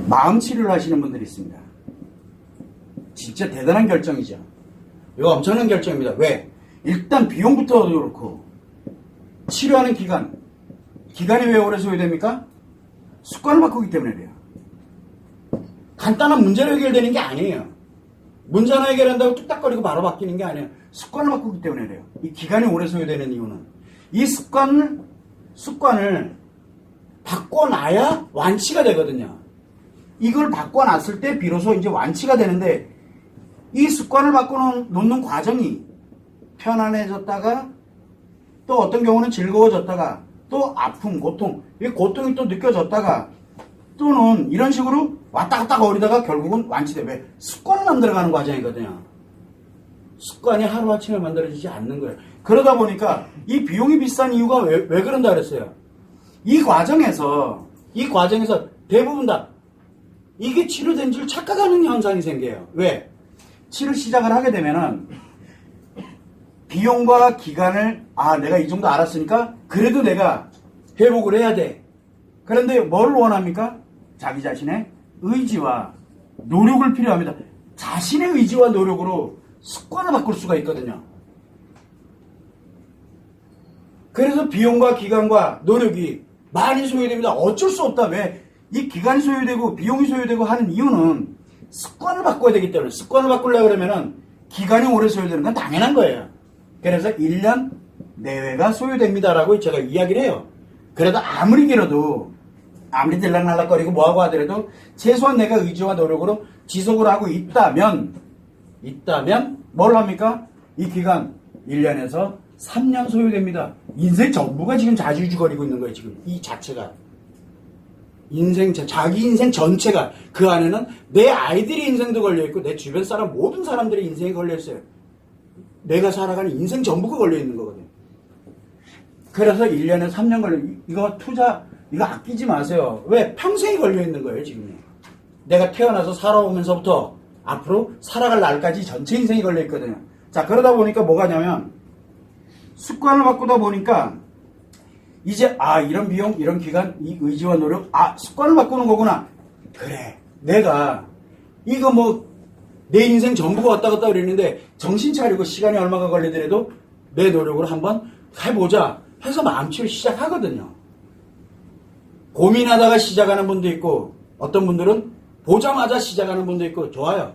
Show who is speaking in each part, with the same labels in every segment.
Speaker 1: 마음 치료를 하시는 분들이 있습니다. 진짜 대단한 결정이죠. 이거 엄청난 결정입니다. 왜? 일단 비용부터 그렇고 치료하는 기간이 왜 오래 소요됩니까? 습관을 바꾸기 때문에 그래요. 간단한 문제로 해결되는 게 아니에요. 문제 하나 해결한다고 뚝딱거리고 바로 바뀌는 게 아니에요. 습관을 바꾸기 때문에 그래요. 이 기간이 오래 소요되는 이유는 이 습관을 바꿔놔야 완치가 되거든요. 이걸 바꿔놨을 때 비로소 이제 완치가 되는데 이 습관을 바꿔놓는 과정이 편안해졌다가 또 어떤 경우는 즐거워졌다가 또 아픔, 고통, 이 고통이 또 느껴졌다가 또는 이런 식으로 왔다 갔다 거리다가 결국은 완치돼. 왜? 습관을 만들어가는 과정이거든요. 습관이 하루아침에 만들어지지 않는 거예요. 그러다 보니까 이 비용이 비싼 이유가 왜 그런다 그랬어요. 이 과정에서 대부분 다 이게 치료된 줄 착각하는 현상이 생겨요. 왜? 치료 시작을 하게 되면은 비용과 기간을 내가 이 정도 알았으니까 그래도 내가 회복을 해야 돼. 그런데 뭘 원합니까? 자기 자신의 의지와 노력을 필요합니다. 자신의 의지와 노력으로 습관을 바꿀 수가 있거든요. 그래서 비용과 기간과 노력이 많이 소요됩니다. 어쩔 수 없다. 왜? 이 기간이 소요되고 비용이 소요되고 하는 이유는 습관을 바꿔야 되기 때문에 습관을 바꾸려고 그러면은 기간이 오래 소요되는 건 당연한 거예요. 그래서 1년 내외가 소요됩니다라고 제가 이야기를 해요. 그래도 아무리 길어도 아무리 들락날락거리고 뭐하고 하더라도 최소한 내가 의지와 노력으로 지속을 하고 있다면 뭘 합니까? 이 기간 1년에서 3년 소요됩니다. 인생 전부가 지금 자주주거리고 있는 거예요. 지금 이 자체가 자기 인생 전체가 그 안에는 내 아이들의 인생도 걸려있고 내 주변 사람 모든 사람들의 인생이 걸려있어요. 내가 살아가는 인생 전부가 걸려있는 거거든요. 그래서 1년에 3년 이거 이거 아끼지 마세요. 왜? 평생이 걸려있는 거예요, 지금. 내가 태어나서 살아오면서부터 앞으로 살아갈 날까지 전체 인생이 걸려있거든요. 자, 그러다 보니까 뭐가 냐면, 습관을 바꾸다 보니까, 이제, 이런 비용, 이런 기간, 이 의지와 노력, 습관을 바꾸는 거구나. 그래. 내가, 이거 내 인생 전부가 왔다 갔다 그랬는데, 정신 차리고 시간이 얼마가 걸리더라도 내 노력으로 한번 해보자 해서 마음치를 시작하거든요. 고민하다가 시작하는 분도 있고 어떤 분들은 보자마자 시작하는 분도 있고 좋아요.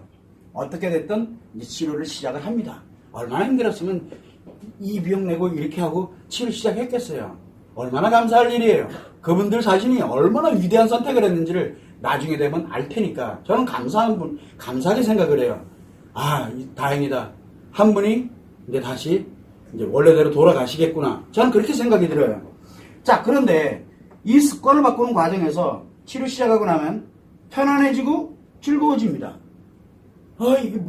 Speaker 1: 어떻게 됐든 이제 치료를 시작을 합니다. 얼마나 힘들었으면 이 비용 내고 이렇게 하고 치료 시작했겠어요. 얼마나 감사할 일이에요. 그분들 자신이 얼마나 위대한 선택을 했는지를 나중에 되면 알 테니까 저는 감사하게 생각을 해요. 다행이다. 한 분이 이제 다시 이제 원래대로 돌아가시겠구나. 저는 그렇게 생각이 들어요. 자, 그런데 이 습관을 바꾸는 과정에서 치료 시작하고 나면 편안해지고 즐거워집니다. 이게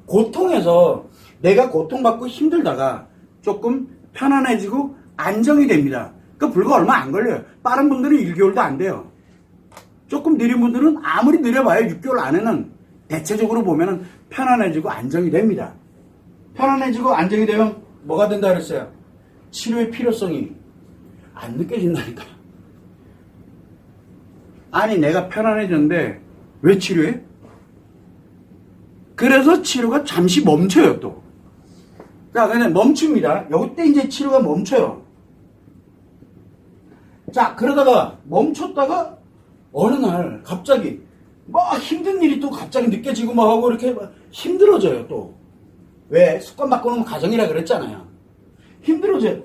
Speaker 1: 고통에서 내가 고통받고 힘들다가 조금 편안해지고 안정이 됩니다. 불과 얼마 안 걸려요. 빠른 분들은 1개월도 안 돼요. 조금 느린 분들은 아무리 느려봐야 6개월 안에는 대체적으로 보면은 편안해지고 안정이 됩니다. 편안해지고 안정이 되면 뭐가 된다 그랬어요? 치료의 필요성이 안 느껴진다니까. 내가 편안해졌는데 왜 치료해? 그래서 치료가 잠시 멈춰요, 또. 자, 그냥 멈춥니다. 이때 이제 치료가 멈춰요. 자, 그러다가 멈췄다가 어느 날 갑자기 힘든 일이 또 갑자기 느껴지고 하고 이렇게 힘들어져요, 또. 왜? 습관 바꾸는 과정이라 그랬잖아요. 힘들어져요.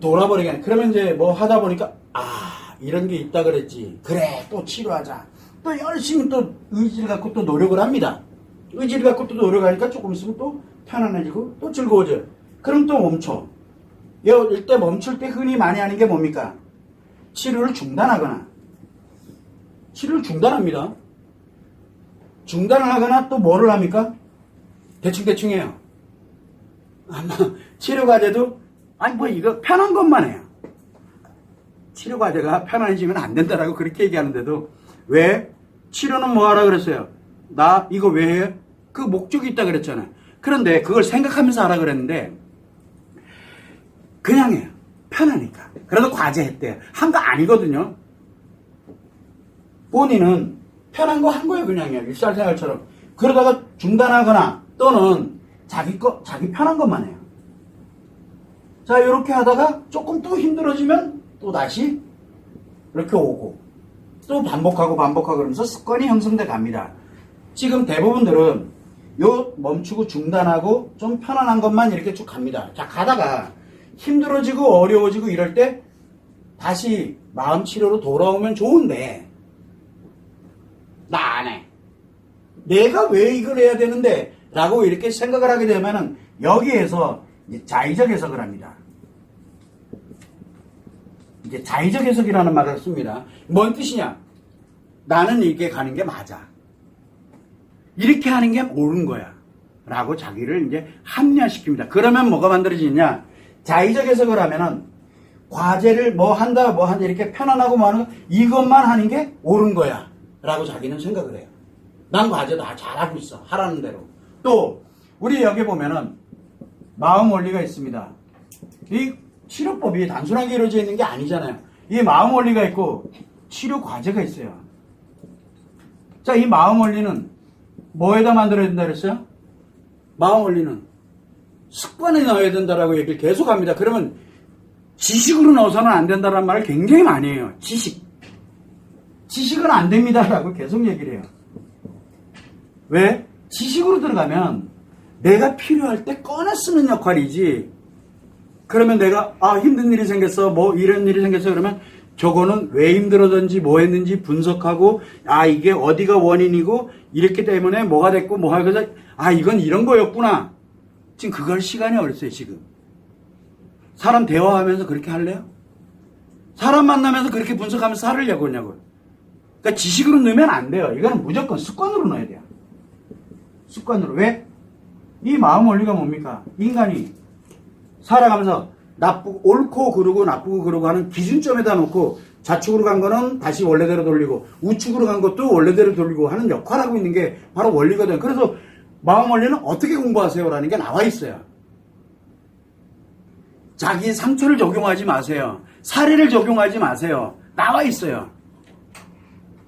Speaker 1: 돌아버리게. 그러면 이제 하다 보니까 이런 게 있다 그랬지. 그래, 또 치료하자. 또 열심히 또 의지를 갖고 또 노력을 합니다. 의지를 갖고 또 노력하니까 조금 있으면 또 편안해지고 또 즐거워져요. 그럼 또 멈춰. 이때 멈출 때 흔히 많이 하는 게 뭡니까? 치료를 중단하거나. 치료를 중단합니다. 중단을 하거나 또 뭐를 합니까? 대충 해요. 치료 과제도 이거 편한 것만 해요. 치료 과제가 편안해지면 안 된다라고 그렇게 얘기하는데도 왜? 치료는 뭐 하라 그랬어요? 나 이거 왜 해? 그 목적이 있다 그랬잖아요. 그런데 그걸 생각하면서 하라 그랬는데 그냥 해요. 편하니까. 그래도 과제 했대요. 한 거 아니거든요. 본인은 편한 거 한 거예요, 그냥요. 일상생활처럼. 그러다가 중단하거나 또는 자기 편한 것만 해요. 자, 이렇게 하다가 조금 또 힘들어지면 또 다시 이렇게 오고 또 반복하고 그러면서 습관이 형성돼 갑니다. 지금 대부분들은 요 멈추고 중단하고 좀 편안한 것만 이렇게 쭉 갑니다. 자, 가다가 힘들어지고 어려워지고 이럴 때 다시 마음 치료로 돌아오면 좋은데 나 안 해. 내가 왜 이걸 해야 되는데 라고 이렇게 생각을 하게 되면은 여기에서 이제 자의적 해석을 합니다. 이제 자의적 해석이라는 말을 씁니다. 뭔 뜻이냐? 나는 이렇게 가는 게 맞아. 이렇게 하는 게 옳은 거야. 라고 자기를 이제 합리화시킵니다. 그러면 뭐가 만들어지냐? 자의적 해석을 하면은 과제를 뭐 한다 이렇게 편안하고 뭐 하는 거 이것만 하는 게 옳은 거야. 라고 자기는 생각을 해요. 난 과제 다 잘하고 있어. 하라는 대로. 또 우리 여기 보면은 마음 원리가 있습니다. 이 치료법이 단순하게 이루어져 있는 게 아니잖아요. 이 마음 원리가 있고 치료 과제가 있어요. 자, 이 마음 원리는 뭐에다 만들어야 된다 그랬어요? 마음 원리는 습관에 넣어야 된다라고 얘기를 계속 합니다. 그러면 지식으로 넣어서는 안 된다는 말을 굉장히 많이 해요. 지식은 안 됩니다라고 계속 얘기를 해요. 왜? 지식으로 들어가면 내가 필요할 때 꺼내 쓰는 역할이지. 그러면 내가 힘든 일이 생겼어, 뭐 이런 일이 생겼어 그러면 저거는 왜 힘들어졌는지 뭐 했는지 분석하고 이게 어디가 원인이고 이렇기 때문에 뭐가 됐고 뭐 하고 해서 이건 이런 거였구나. 지금 그걸 시간이 어딨어요 지금. 사람 대화하면서 그렇게 할래요? 사람 만나면서 그렇게 분석하면서 살으려고 하냐고요. 그러니까 지식으로 넣으면 안 돼요. 이거는 무조건 습관으로 넣어야 돼요. 습관으로. 왜? 이 마음 원리가 뭡니까? 인간이 살아가면서 옳고 그르고 나쁘고 그르고 하는 기준점에다 놓고 좌측으로 간 거는 다시 원래대로 돌리고 우측으로 간 것도 원래대로 돌리고 하는 역할을 하고 있는 게 바로 원리거든요. 그래서 마음 원리는 어떻게 공부하세요라는 게 나와 있어요. 자기 상처를 적용하지 마세요. 사례를 적용하지 마세요. 나와 있어요.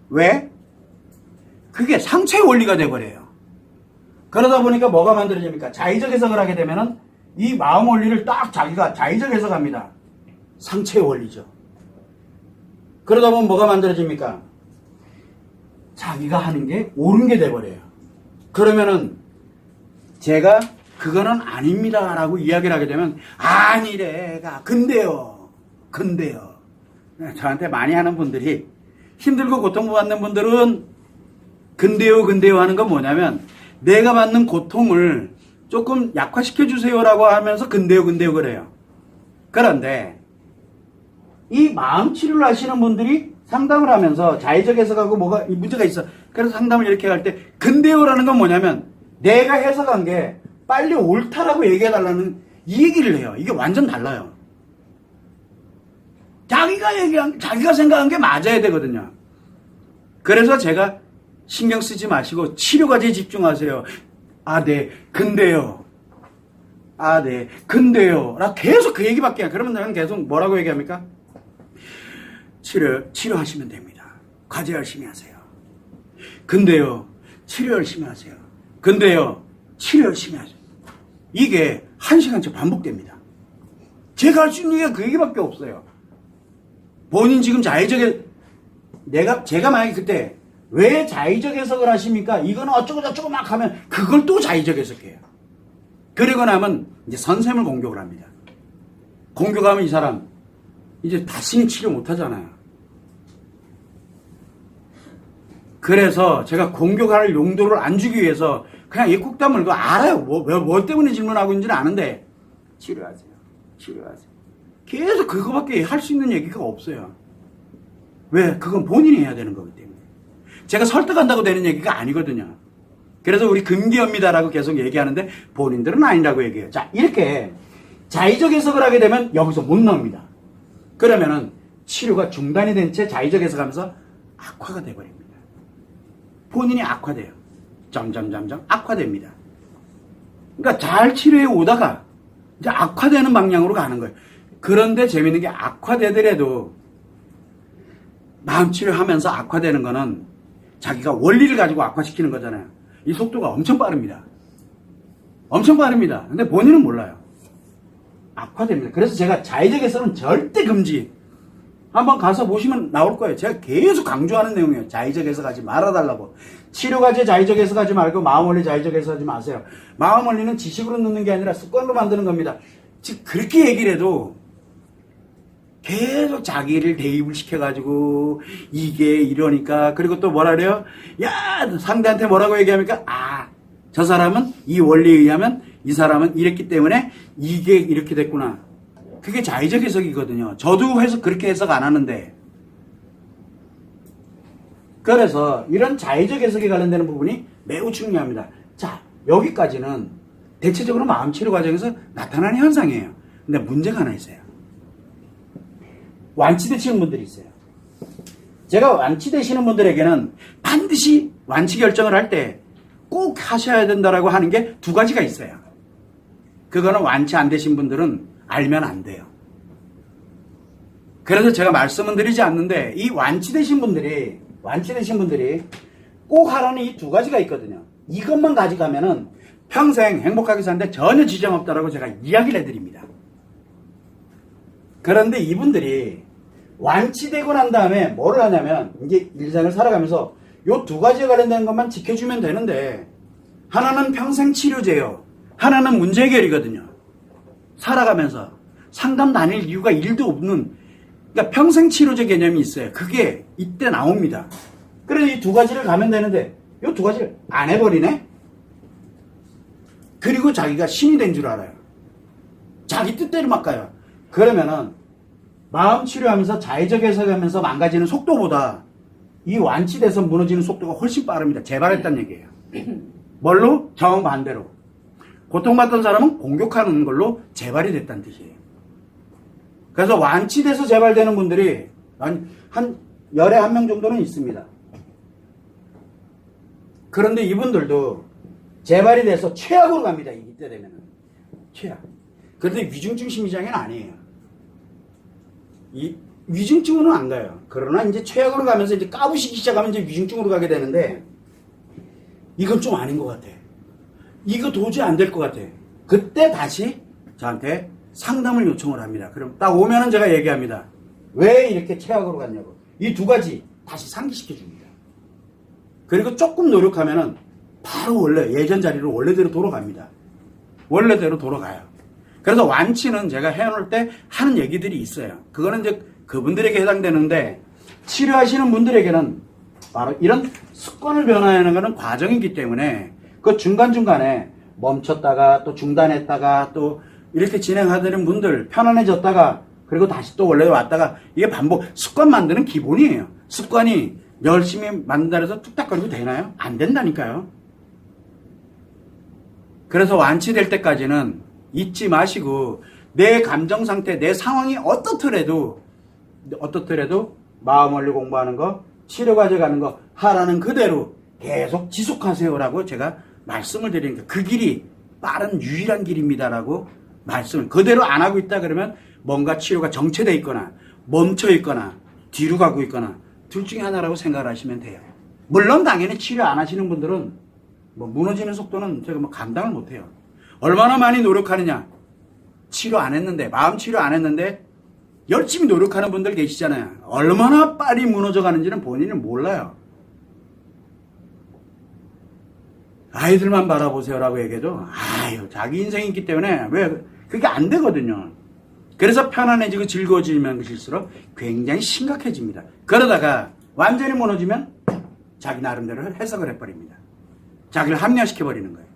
Speaker 1: 왜? 그게 상처의 원리가 돼버려요. 그러다 보니까 뭐가 만들어집니까? 자의적 해석을 하게 되면은 이 마음 원리를 딱 자기가 자의적 해석합니다. 상처의 원리죠. 그러다 보면 뭐가 만들어집니까? 자기가 하는 게 옳은 게 돼버려요. 그러면은 제가 그거는 아닙니다 라고 이야기를 하게 되면 아니래가 근데요 저한테 많이 하는 분들이 힘들고 고통받는 분들은 근데요 하는 건 뭐냐면 내가 받는 고통을 조금 약화시켜 주세요라고 하면서 근데요 그래요. 그런데 이 마음 치료를 하시는 분들이 상담을 하면서 자의적 해석하고 뭐가 문제가 있어. 그래서 상담을 이렇게 할 때 근데요라는 건 뭐냐면 내가 해석한 게 빨리 옳다라고 얘기해달라는 이 얘기를 해요. 이게 완전 달라요. 자기가 생각한 게 맞아야 되거든요. 그래서 제가 신경 쓰지 마시고 치료 과제에 집중하세요. 네. 근데요. 네. 근데요. 나 계속 그 얘기밖에 안. 그러면 나는 계속 뭐라고 얘기합니까? 치료하시면 됩니다. 과제 열심히 하세요. 근데요. 치료 열심히 하세요. 근데요. 치료 열심히 하세요. 이게 1시간째 반복됩니다. 제가 할 수 있는 게 그 얘기밖에 없어요. 본인 지금 제가 만약에 그때 왜 자의적 해석을 하십니까? 이거는 어쩌고저쩌고 막 하면 그걸 또 자의적 해석해요. 그리고 나면 이제 선생님을 공격을 합니다. 공격하면 이 사람 이제 다시는 치료 못 하잖아요. 그래서 제가 공격할 용도를 안 주기 위해서 그냥 이 꾹 다물고 알아요. 뭐 때문에 질문하고 있는지는 아는데 치료하세요. 계속 그거밖에 할 수 있는 얘기가 없어요. 왜? 그건 본인이 해야 되는 거기 때문에. 제가 설득한다고 되는 얘기가 아니거든요. 그래서 우리 금기입니다라고 계속 얘기하는데 본인들은 아니라고 얘기해요. 자, 이렇게 자의적 해석을 하게 되면 여기서 못 나옵니다. 그러면은 치료가 중단이 된 채 자의적 해석하면서 악화가 돼버립니다. 본인이 악화돼요. 악화됩니다. 그러니까 잘 치료해 오다가 이제 악화되는 방향으로 가는 거예요. 그런데 재밌는 게 악화되더라도 마음 치료하면서 악화되는 거는 자기가 원리를 가지고 악화시키는 거잖아요. 이 속도가 엄청 빠릅니다. 엄청 빠릅니다. 근데 본인은 몰라요. 악화됩니다. 그래서 제가 자의적 해석은 절대 금지. 한번 가서 보시면 나올 거예요. 제가 계속 강조하는 내용이에요. 자의적 해석하지 말아달라고. 치료과제 자의적 해석하지 말고 마음 원리 자의적 해석하지 마세요. 마음 원리는 지식으로 넣는 게 아니라 습관으로 만드는 겁니다. 즉 그렇게 얘기를 해도 계속 자기를 대입을 시켜가지고 이게 이러니까 그리고 또 뭐라 그래요? 야 상대한테 뭐라고 얘기합니까? 아 저 사람은 이 원리에 의하면 이 사람은 이랬기 때문에 이게 이렇게 됐구나. 그게 자의적 해석이거든요. 저도 그렇게 해석 안 하는데. 그래서 이런 자의적 해석에 관련되는 부분이 매우 중요합니다. 자, 여기까지는 대체적으로 마음치료 과정에서 나타나는 현상이에요. 근데 문제가 하나 있어요. 완치되시는 분들이 있어요. 제가 완치되시는 분들에게는 반드시 완치 결정을 할 때 꼭 하셔야 된다라고 하는 게 두 가지가 있어요. 그거는 완치 안 되신 분들은 알면 안 돼요. 그래서 제가 말씀은 드리지 않는데 이 완치되신 분들이 꼭 하라는 이 두 가지가 있거든요. 이것만 가져가면은 평생 행복하게 사는데 전혀 지장 없다라고 제가 이야기를 해드립니다. 그런데 이분들이 완치되고 난 다음에 뭐를 하냐면 이제 일상을 살아가면서 요 두 가지에 관련된 것만 지켜주면 되는데 하나는 평생 치료제요. 하나는 문제 해결이거든요. 살아가면서 상담 다닐 이유가 1도 없는 그러니까 평생 치료제 개념이 있어요. 그게 이때 나옵니다. 그래서 이 두 가지를 가면 되는데 이 두 가지를 안 해버리네? 그리고 자기가 신이 된 줄 알아요. 자기 뜻대로 막 가요. 그러면은 마음 치료하면서 자의적 해석하면서 망가지는 속도보다 이 완치돼서 무너지는 속도가 훨씬 빠릅니다. 재발했다는 얘기예요. 뭘로? 정반대로. 고통받던 사람은 공격하는 걸로 재발이 됐다는 뜻이에요. 그래서 완치돼서 재발되는 분들이 한 열에 한 명 정도는 있습니다. 그런데 이분들도 재발이 돼서 최악으로 갑니다. 이때 되면은. 최악. 그런데 위중증 심리장애는 아니에요. 이 위중증으로는 안 가요. 그러나 이제 최악으로 가면서 이제 까부시기 시작하면 이제 위중증으로 가게 되는데 이건 좀 아닌 것 같아. 이거 도저히 안 될 것 같아. 그때 다시 저한테 상담을 요청을 합니다. 그럼 딱 오면은 제가 얘기합니다. 왜 이렇게 최악으로 갔냐고. 이 두 가지 다시 상기시켜 줍니다. 그리고 조금 노력하면은 바로 원래 예전 자리로 원래대로 돌아갑니다. 원래대로 돌아가요. 그래서 완치는 제가 해놓을 때 하는 얘기들이 있어요. 그거는 이제 그분들에게 해당되는데 치료하시는 분들에게는 바로 이런 습관을 변화하는 것은 과정이기 때문에 그 중간중간에 멈췄다가 또 중단했다가 또 이렇게 진행하는 분들 편안해졌다가 그리고 다시 또 원래로 왔다가 이게 반복 습관 만드는 기본이에요. 습관이 열심히 만든다 해서 뚝딱거리고 되나요? 안 된다니까요. 그래서 완치될 때까지는 잊지 마시고 내 감정 상태, 내 상황이 어떻더라도 마음 원리 공부하는 거, 치료 가져가는 거 하라는 그대로 계속 지속하세요라고 제가 말씀을 드리니까 그 길이 빠른 유일한 길입니다라고 말씀을 그대로 안 하고 있다 그러면 뭔가 치료가 정체되어 있거나 멈춰 있거나 뒤로 가고 있거나 둘 중에 하나라고 생각을 하시면 돼요. 물론 당연히 치료 안 하시는 분들은 뭐 무너지는 속도는 제가 뭐 감당을 못해요. 얼마나 많이 노력하느냐. 치료 안 했는데 마음 치료 안 했는데 열심히 노력하는 분들 계시잖아요. 얼마나 빨리 무너져 가는지는 본인은 몰라요. 아이들만 바라보세요라고 얘기해도 아유 자기 인생이 있기 때문에 왜 그게 안 되거든요. 그래서 편안해지고 즐거워지면 질수록 굉장히 심각해집니다. 그러다가 완전히 무너지면 자기 나름대로 해석을 해버립니다. 자기를 합리화시켜버리는 거예요.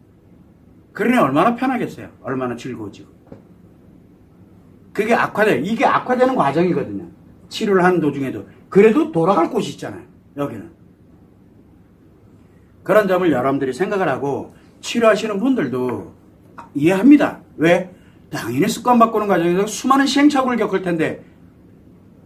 Speaker 1: 그러니 얼마나 편하겠어요. 얼마나 즐거워지고. 그게 악화돼요. 이게 악화되는 과정이거든요. 치료를 하는 도중에도. 그래도 돌아갈 곳이 있잖아요. 여기는. 그런 점을 여러분들이 생각을 하고 치료하시는 분들도 이해합니다. 왜? 당연히 습관 바꾸는 과정에서 수많은 시행착오를 겪을 텐데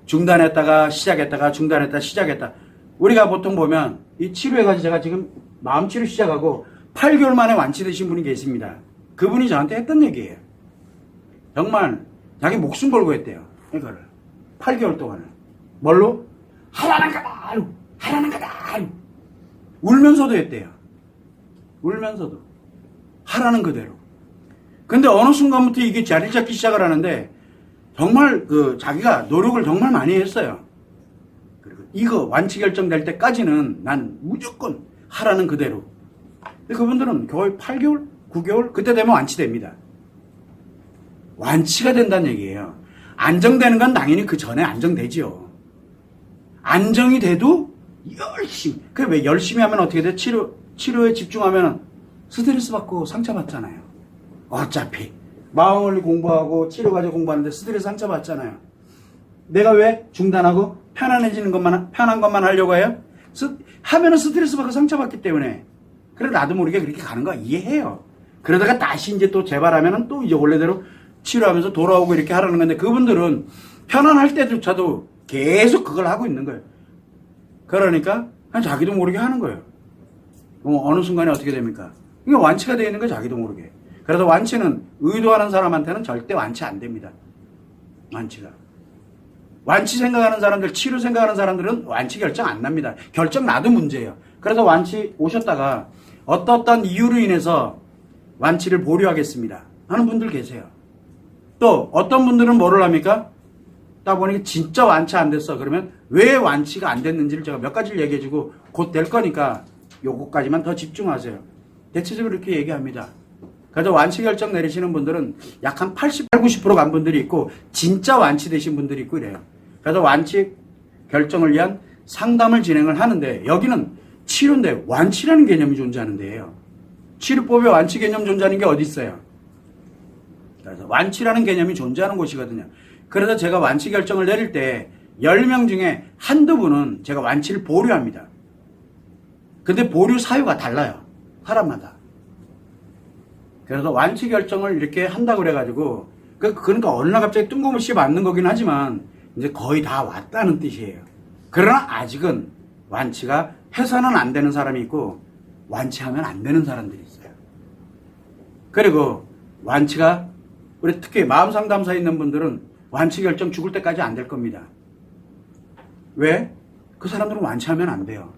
Speaker 1: 중단했다가 시작했다가 중단했다가 시작했다. 우리가 보통 보면 이 치료해가지고 제가 지금 마음치료 시작하고 8개월 만에 완치되신 분이 계십니다. 그분이 저한테 했던 얘기예요. 정말 자기 목숨 걸고 했대요. 이거를. 8개월 동안을. 뭘로? 하라는 거다! 하라는 거다! 울면서도 했대요. 울면서도. 하라는 그대로. 근데 어느 순간부터 이게 자리 잡기 시작을 하는데 정말 자기가 노력을 정말 많이 했어요. 그리고 이거 완치 결정될 때까지는 난 무조건 하라는 그대로. 근데 그분들은 거의 8개월, 9개월 그때 되면 완치됩니다. 완치가 된다는 얘기예요. 안정되는 건 당연히 그 전에 안정되지요. 안정이 돼도 열심히. 왜 열심히 하면 어떻게 돼? 치료에 집중하면 스트레스 받고 상처받잖아요. 어차피 마음을 공부하고 치료 과정 공부하는데 스트레스 상처받잖아요. 내가 왜 중단하고 편안해지는 것만, 편한 것만 하려고 해요? 하면은 스트레스 받고 상처받기 때문에. 그래, 나도 모르게 그렇게 가는 거 이해해요. 그러다가 다시 이제 또 재발하면은 또 이제 원래대로 치료하면서 돌아오고 이렇게 하라는 건데, 그분들은 편안할 때조차도 계속 그걸 하고 있는 거예요. 그러니까 그냥 자기도 모르게 하는 거예요. 어느 순간에 어떻게 됩니까? 이게 완치가 되어 있는 거예요, 자기도 모르게. 그래서 완치는 의도하는 사람한테는 절대 완치 안 됩니다. 완치가. 완치 생각하는 사람들, 치료 생각하는 사람들은 완치 결정 안 납니다. 결정 나도 문제예요. 그래서 완치 오셨다가 어떤 이유로 인해서 완치를 보류하겠습니다 하는 분들 계세요. 또 어떤 분들은 뭐를 합니까? 딱 보니까 진짜 완치 안 됐어. 그러면 왜 완치가 안 됐는지를 제가 몇 가지를 얘기해주고 곧 될 거니까 요거까지만 더 집중하세요. 대체적으로 이렇게 얘기합니다. 그래서 완치 결정 내리시는 분들은 약 한 80, 90% 간 분들이 있고 진짜 완치되신 분들이 있고 이래요. 그래서 완치 결정을 위한 상담을 진행을 하는데, 여기는 치료인데 완치라는 개념이 존재하는 데예요. 치료법에 완치 개념 존재하는 게 어디 있어요? 그래서 완치라는 개념이 존재하는 곳이거든요. 그래서 제가 완치 결정을 내릴 때 10명 중에 한두 분은 제가 완치를 보류합니다. 근데 보류 사유가 달라요. 사람마다. 그래서 완치 결정을 이렇게 한다고 그래가지고, 그러니까 어느 날 갑자기 뜬금없이 맞는 거긴 하지만 이제 거의 다 왔다는 뜻이에요. 그러나 아직은 완치가 해서는 안 되는 사람이 있고 완치하면 안 되는 사람들이 있어요. 그리고 완치가, 우리 특히 마음상담사에 있는 분들은 완치 결정 죽을 때까지 안 될 겁니다. 왜? 그 사람들은 완치하면 안 돼요.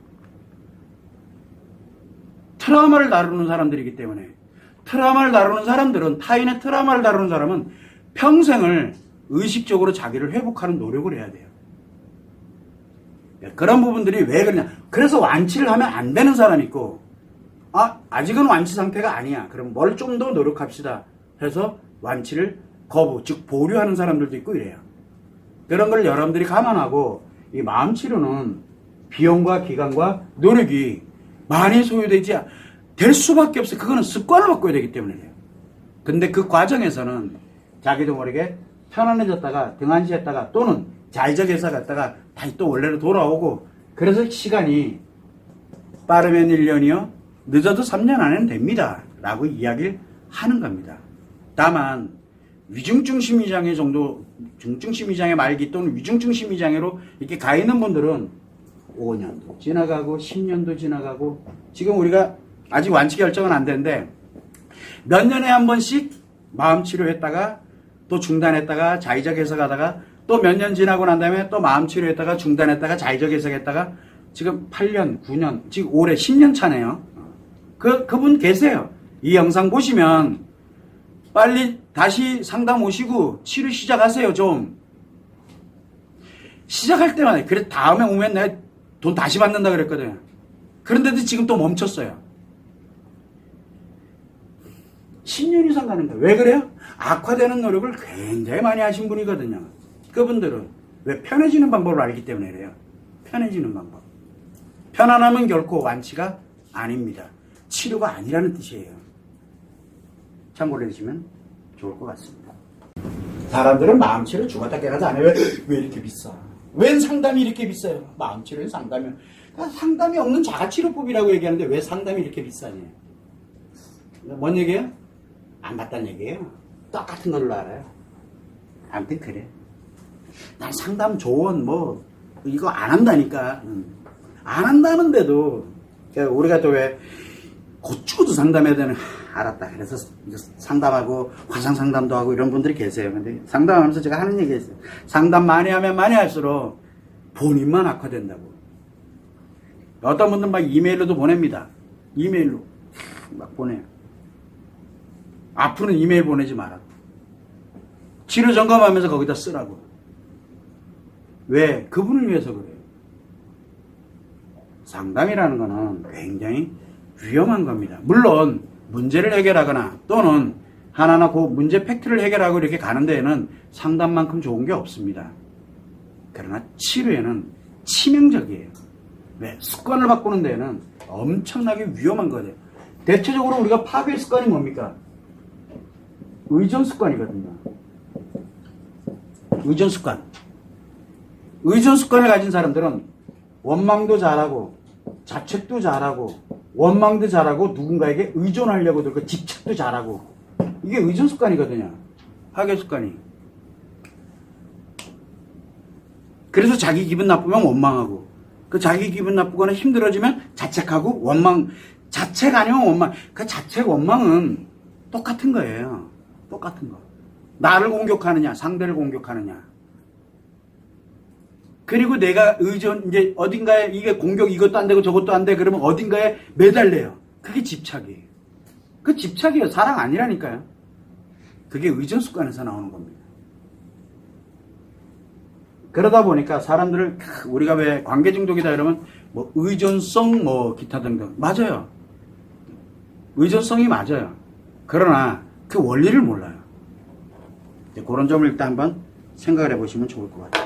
Speaker 1: 트라우마를 다루는 사람들이기 때문에. 트라우마를 다루는 사람들은, 타인의 트라우마를 다루는 사람은 평생을 의식적으로 자기를 회복하는 노력을 해야 돼요. 그런 부분들이 왜 그러냐. 그래서 완치를 하면 안 되는 사람이 있고, 아직은 완치 상태가 아니야. 그럼 뭘 좀 더 노력합시다 해서 완치를 거부, 즉 보류하는 사람들도 있고 이래요. 그런 걸 여러분들이 감안하고, 이 마음치료는 비용과 기간과 노력이 많이 소요되지 될 수밖에 없어요. 그거는 습관을 바꿔야 되기 때문에 그래요. 근데 그 과정에서는 자기도 모르게 편안해졌다가 등한시했다가 또는 자의적해서 갔다가 다시 또 원래로 돌아오고, 그래서 시간이 빠르면 1년이요 늦어도 3년 안에는 됩니다 라고 이야기를 하는 겁니다. 다만 위중증 심리장애 정도, 중증 심리장애 말기 또는 위중증 심리장애로 이렇게 가 있는 분들은 5년도 지나가고 10년도 지나가고, 지금 우리가 아직 완치 결정은 안 되는데 몇 년에 한 번씩 마음 치료했다가 또 중단했다가 자의적 해석하다가 또 몇 년 지나고 난 다음에 또 마음 치료했다가 중단했다가 자의적 해석했다가 지금 8년, 9년, 지금 올해 10년 차네요. 그분 계세요. 이 영상 보시면 빨리 다시 상담 오시고 치료 시작하세요. 좀 시작할 때만. 그래 다음에 오면 내가 돈 다시 받는다 그랬거든. 그런데도 지금 또 멈췄어요. 10년 이상 가는 거예요. 왜 그래요? 악화되는 노력을 굉장히 많이 하신 분이거든요. 그분들은 왜 편해지는 방법을 알기 때문에 그래요. 편해지는 방법. 편안함은 결코 완치가 아닙니다. 치료가 아니라는 뜻이에요. 참고를 해주시면 좋을 것 같습니다. 사람들은 마음치료 죽었다 깨어나서 안 해요. 왜 이렇게 비싸? 웬 상담이 이렇게 비싸요? 마음치료는 상담이, 상담이 없는 자가치료법이라고 얘기하는데 왜 상담이 이렇게 비싸니? 뭔 얘기예요? 안 받다는 얘기예요. 똑같은 걸로 알아요. 아무튼 그래. 난 상담 조언 이거 안 한다니까. 안 한다는데도 우리가 또 왜 고추도 상담해야 되는, 알았다. 그래서 상담하고 화상 상담도 하고 이런 분들이 계세요. 근데 상담하면서 제가 하는 얘기가 있어요. 상담 많이 하면 많이 할수록 본인만 악화된다고. 어떤 분들 막 이메일로도 보냅니다. 이메일로 막 보내요. 앞으로는 이메일 보내지 마라. 치료 점검하면서 거기다 쓰라고. 왜? 그분을 위해서 그래요. 상담이라는 거는 굉장히 위험한 겁니다. 물론 문제를 해결하거나 또는 하나하나 그 문제 팩트를 해결하고 이렇게 가는 데에는 상담만큼 좋은 게 없습니다. 그러나 치료에는 치명적이에요. 왜? 습관을 바꾸는 데에는 엄청나게 위험한 거예요. 대체적으로 우리가 파괴 습관이 뭡니까? 의존 습관이거든요. 의존 습관. 의존 습관을 가진 사람들은 원망도 잘하고 자책도 잘하고 원망도 잘하고 누군가에게 의존하려고 들고 집착도 잘하고 이게 의존 습관이거든요. 파괴 습관이. 그래서 자기 기분 나쁘면 원망하고 그 자기 기분 나쁘거나 힘들어지면 자책하고 원망. 자책 아니면 원망. 그 자책 원망은 똑같은 거예요. 똑같은 거. 나를 공격하느냐 상대를 공격하느냐. 그리고 내가 의존 이제 어딘가에 이게 공격 이것도 안 되고 저것도 안 돼 그러면 어딘가에 매달려요. 그게 집착이에요. 그 집착이에요. 사랑 아니라니까요. 그게 의존 습관에서 나오는 겁니다. 그러다 보니까 사람들을 우리가 왜 관계 중독이다 이러면 뭐 의존성 뭐 기타 등등 맞아요. 의존성이 맞아요. 그러나 그 원리를 몰라요. 그런 점을 일단 한번 생각을 해보시면 좋을 것 같아요.